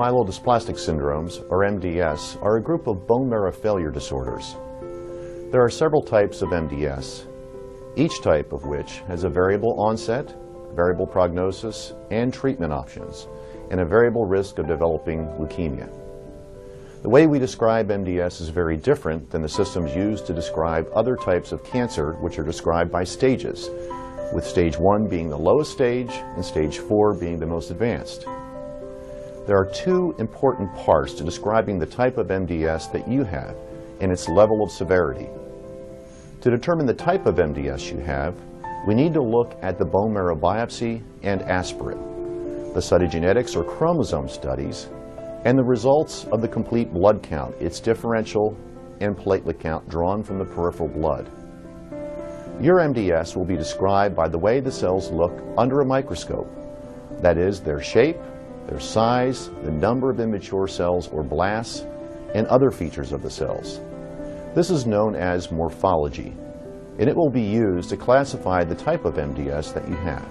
myelodysplastic syndromes, or MDS, are a group of bone marrow failure disorders. There are several types of MDS, each type of which has a variable onset, variable prognosis, and treatment options, and a variable risk of developing leukemia. The way we describe MDS is very different than the systems used to describe other types of cancer, which are described by stages, with stage 1 being the lowest stage and stage 4 being the most advanced. There are two important parts to describing the type of MDS that you have and its level of severity. To determine the type of MDS you have, we need to look at the bone marrow biopsy and aspirate, the cytogenetics or chromosome studies, and the results of the complete blood count, its differential and platelet count drawn from the peripheral blood. Your MDS will be described by the way the cells look under a microscope, that is, their shape, their size, the number of immature cells or blasts, and other features of the cells. This is known as morphology, and it will be used to classify the type of MDS that you have.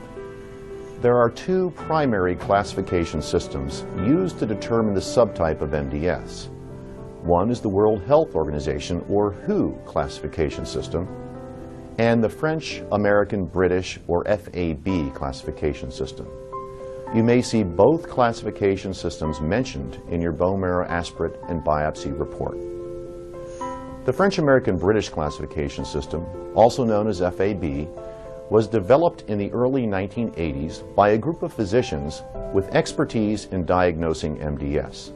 There are two primary classification systems used to determine the subtype of MDS. One is the World Health Organization, or WHO, classification system, and the French, American, British, or FAB classification system. You may see both classification systems mentioned in your bone marrow aspirate and biopsy report. The French-American-British classification system, also known as FAB, was developed in the early 1980s by a group of physicians with expertise in diagnosing MDS.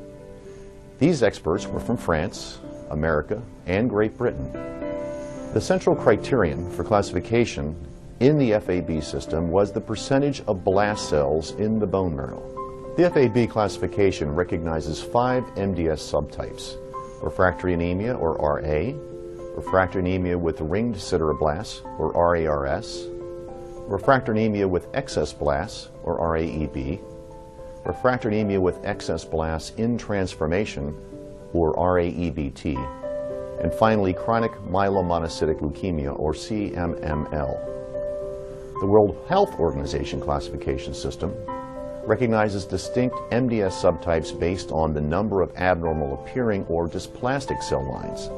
These experts were from France, America, and Great Britain. The central criterion for classification in the FAB system was the percentage of blast cells in the bone marrow. The FAB classification recognizes 5 MDS subtypes: refractory anemia, or RA, refractory anemia with ringed sideroblasts, or RARS, refractory anemia with excess blasts, or RAEB, refractory anemia with excess blasts in transformation, or RAEBT, and finally chronic myelomonocytic leukemia, or CMML. The World Health Organization classification system recognizes distinct MDS subtypes based on the number of abnormal appearing or dysplastic cell lines.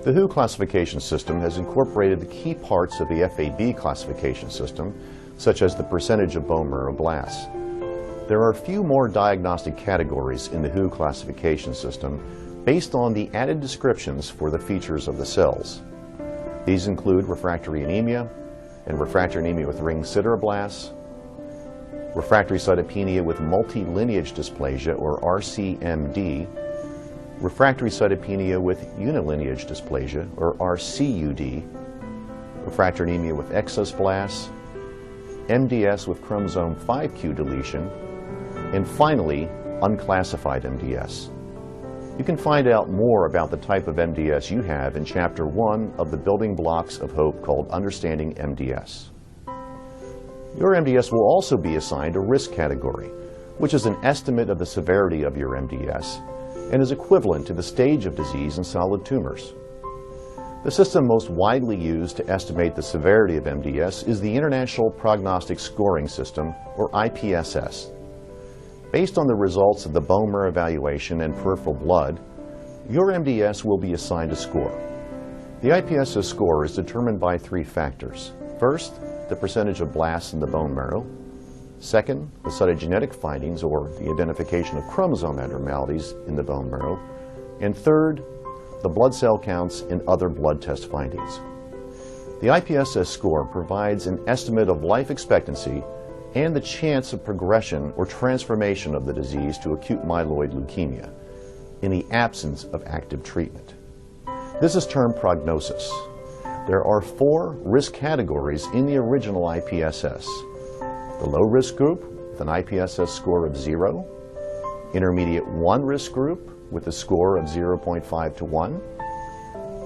The WHO classification system has incorporated the key parts of the FAB classification system, such as the percentage of bone marrow blasts. There are a few more diagnostic categories in the WHO classification system based on the added descriptions for the features of the cells. These include refractory anemia and refractory anemia with ringed sideroblasts, refractory cytopenia with multilineage dysplasia, or RCMD, refractory cytopenia with unilineage dysplasia, or RCUD, refractory anemia with excess blasts, MDS with chromosome 5q deletion, and finally, unclassified MDS. You can find out more about the type of MDS you have in Chapter 1 of the Building Blocks of Hope, called Understanding MDS. Your MDS will also be assigned a risk category, which is an estimate of the severity of your MDS and is equivalent to the stage of disease in solid tumors. The system most widely used to estimate the severity of MDS is the International Prognostic Scoring System, or IPSS. Based on the results of the bone marrow evaluation and peripheral blood, your MDS will be assigned a score. The IPSS score is determined by 3 factors. First, the percentage of blasts in the bone marrow. Second, the cytogenetic findings, or the identification of chromosome abnormalities in the bone marrow. And third, the blood cell counts and other blood test findings. The IPSS score provides an estimate of life expectancy and the chance of progression or transformation of the disease to acute myeloid leukemia in the absence of active treatment. This is termed prognosis. There are 4 risk categories in the original IPSS. The low risk group with an IPSS score of 0, intermediate 1 risk group with a score of 0.5 to 1,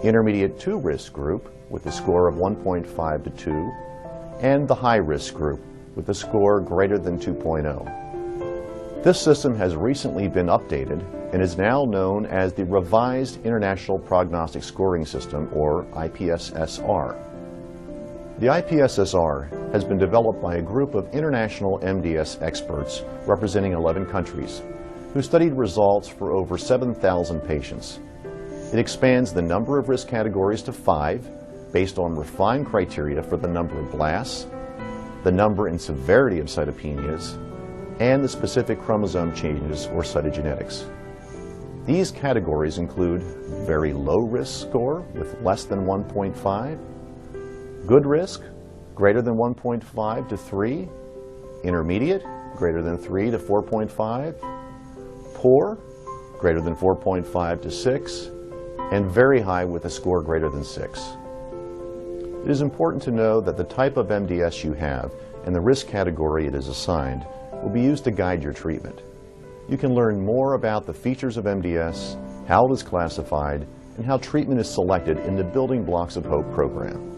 intermediate 2 risk group with a score of 1.5 to 2, and the high risk group with a score greater than 2.0. This system has recently been updated and is now known as the Revised International Prognostic Scoring System, or IPSSR. The IPSSR has been developed by a group of international MDS experts representing 11 countries, who studied results for over 7,000 patients. It expands the number of risk categories to 5 based on refined criteria for the number of blasts, the number and severity of cytopenias, and the specific chromosome changes or cytogenetics. These categories include very low risk score with less than 1.5, good risk greater than 1.5 to 3, intermediate greater than 3 to 4.5, poor greater than 4.5 to 6, and very high with a score greater than 6. It is important to know that the type of MDS you have and the risk category it is assigned will be used to guide your treatment. You can learn more about the features of MDS, how it is classified, and how treatment is selected in the Building Blocks of Hope program.